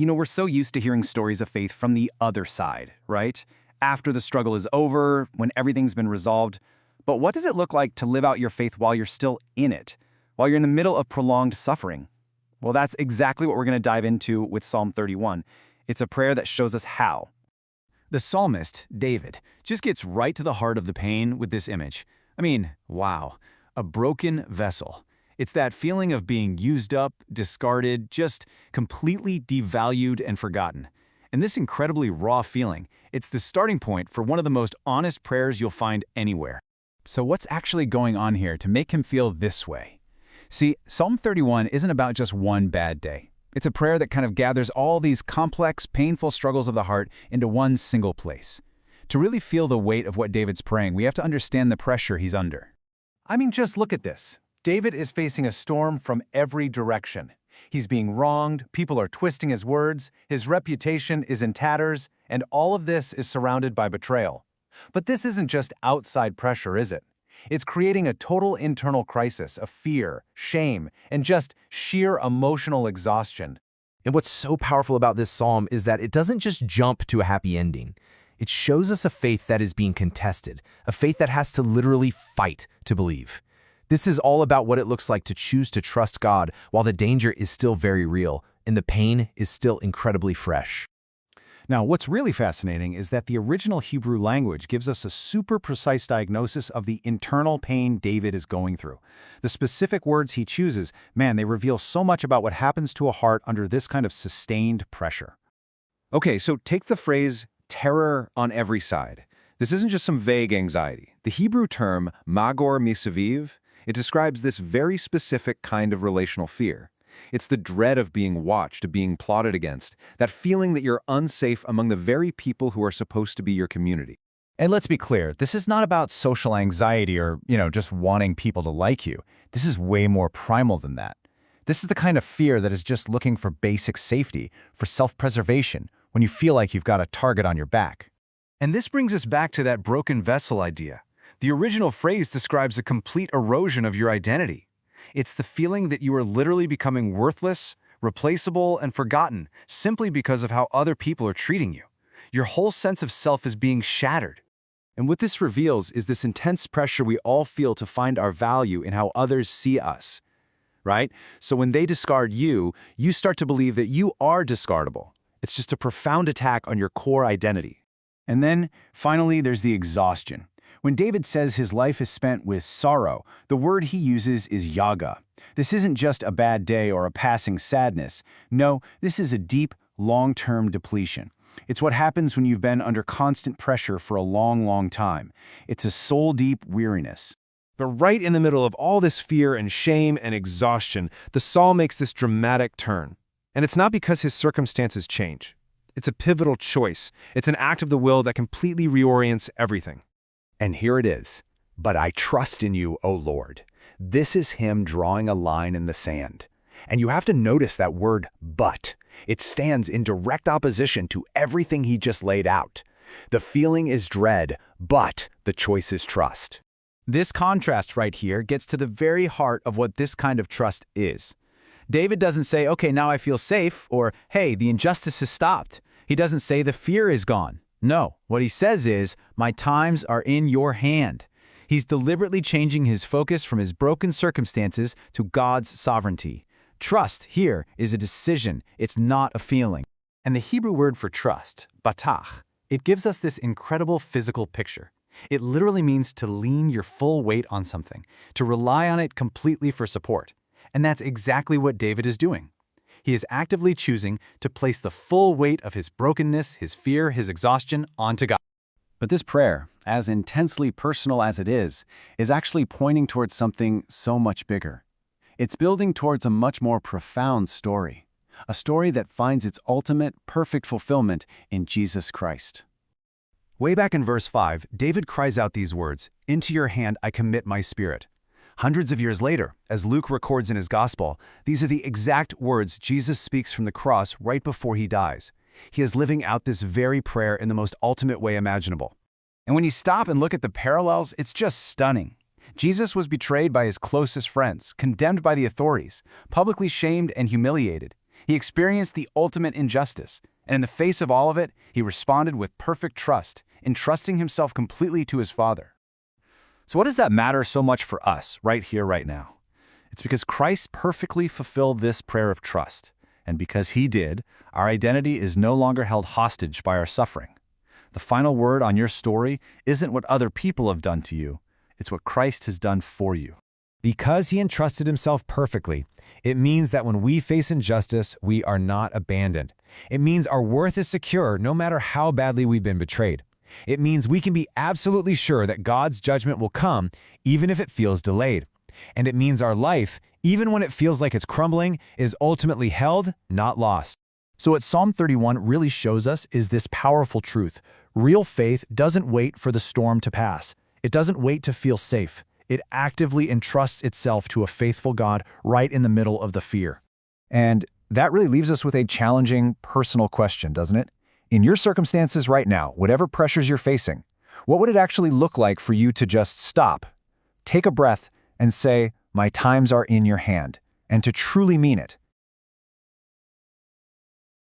We're so used to hearing stories of faith from the other side, right? After the struggle is over, when everything's been resolved. But what does it look like to live out your faith while you're still in it, while you're in the middle of prolonged suffering? Well, that's exactly what we're going to dive into with Psalm 31. It's a prayer that shows us how. The psalmist, David, just gets right to the heart of the pain with this image. I mean, wow, a broken vessel. It's that feeling of being used up, discarded, just completely devalued and forgotten. And this incredibly raw feeling, it's the starting point for one of the most honest prayers you'll find anywhere. So what's actually going on here to make him feel this way? See, Psalm 31 isn't about just one bad day. It's a prayer that kind of gathers all these complex, painful struggles of the heart into one single place. To really feel the weight of what David's praying, we have to understand the pressure he's under. I mean, just look at this. David is facing a storm from every direction. He's being wronged, people are twisting his words, his reputation is in tatters, and all of this is surrounded by betrayal. But this isn't just outside pressure, is it? It's creating a total internal crisis of fear, shame, and just sheer emotional exhaustion. And what's so powerful about this psalm is that it doesn't just jump to a happy ending. It shows us a faith that is being contested, a faith that has to literally fight to believe. This is all about what it looks like to choose to trust God while the danger is still very real and the pain is still incredibly fresh. Now, what's really fascinating is that the original Hebrew language gives us a super precise diagnosis of the internal pain David is going through. The specific words he chooses, man, they reveal so much about what happens to a heart under this kind of sustained pressure. Okay, so take the phrase terror on every side. This isn't just some vague anxiety. The Hebrew term magor misaviv, it describes this very specific kind of relational fear. It's the dread of being watched, of being plotted against, that feeling that you're unsafe among the very people who are supposed to be your community. And let's be clear, this is not about social anxiety or, just wanting people to like you. This is way more primal than that. This is the kind of fear that is just looking for basic safety, for self-preservation, when you feel like you've got a target on your back. And this brings us back to that broken vessel idea. The original phrase describes a complete erosion of your identity. It's the feeling that you are literally becoming worthless, replaceable, and forgotten simply because of how other people are treating you. Your whole sense of self is being shattered. And what this reveals is this intense pressure we all feel to find our value in how others see us, right? So when they discard you, you start to believe that you are discardable. It's just a profound attack on your core identity. And then, finally, there's the exhaustion. When David says his life is spent with sorrow, the word he uses is yaga. This isn't just a bad day or a passing sadness. No, this is a deep, long-term depletion. It's what happens when you've been under constant pressure for a long, long time. It's a soul-deep weariness. But right in the middle of all this fear and shame and exhaustion, the psalm makes this dramatic turn. And it's not because his circumstances change. It's a pivotal choice. It's an act of the will that completely reorients everything. And here it is. But I trust in you, O Lord. This is him drawing a line in the sand. And you have to notice that word but. It stands in direct opposition to everything he just laid out. The feeling is dread, but the choice is trust. This contrast right here gets to the very heart of what this kind of trust is. David doesn't say, okay, now I feel safe, or hey, the injustice has stopped. He doesn't say the fear is gone. No, what he says is, my times are in your hand. He's deliberately changing his focus from his broken circumstances to God's sovereignty. Trust here is a decision, it's not a feeling. And the Hebrew word for trust, batach, it gives us this incredible physical picture. It literally means to lean your full weight on something, to rely on it completely for support. And that's exactly what David is doing. He is actively choosing to place the full weight of his brokenness, his fear, his exhaustion onto God. But this prayer, as intensely personal as it is actually pointing towards something so much bigger. It's building towards a much more profound story, a story that finds its ultimate, perfect fulfillment in Jesus Christ. Way back in verse 5, David cries out these words, "Into your hand I commit my spirit." Hundreds of years later, as Luke records in his gospel, these are the exact words Jesus speaks from the cross right before he dies. He is living out this very prayer in the most ultimate way imaginable. And when you stop and look at the parallels, it's just stunning. Jesus was betrayed by his closest friends, condemned by the authorities, publicly shamed and humiliated. He experienced the ultimate injustice, and in the face of all of it, he responded with perfect trust, entrusting himself completely to his Father. So what does that matter so much for us, right here, right now? It's because Christ perfectly fulfilled this prayer of trust. And because he did, our identity is no longer held hostage by our suffering. The final word on your story isn't what other people have done to you. It's what Christ has done for you. Because he entrusted himself perfectly, it means that when we face injustice, we are not abandoned. It means our worth is secure no matter how badly we've been betrayed. It means we can be absolutely sure that God's judgment will come, even if it feels delayed. And it means our life, even when it feels like it's crumbling, is ultimately held, not lost. So what Psalm 31 really shows us is this powerful truth. Real faith doesn't wait for the storm to pass. It doesn't wait to feel safe. It actively entrusts itself to a faithful God right in the middle of the fear. And that really leaves us with a challenging, personal question, doesn't it? In your circumstances right now, whatever pressures you're facing, what would it actually look like for you to just stop, take a breath, and say, "My times are in your hand," and to truly mean it?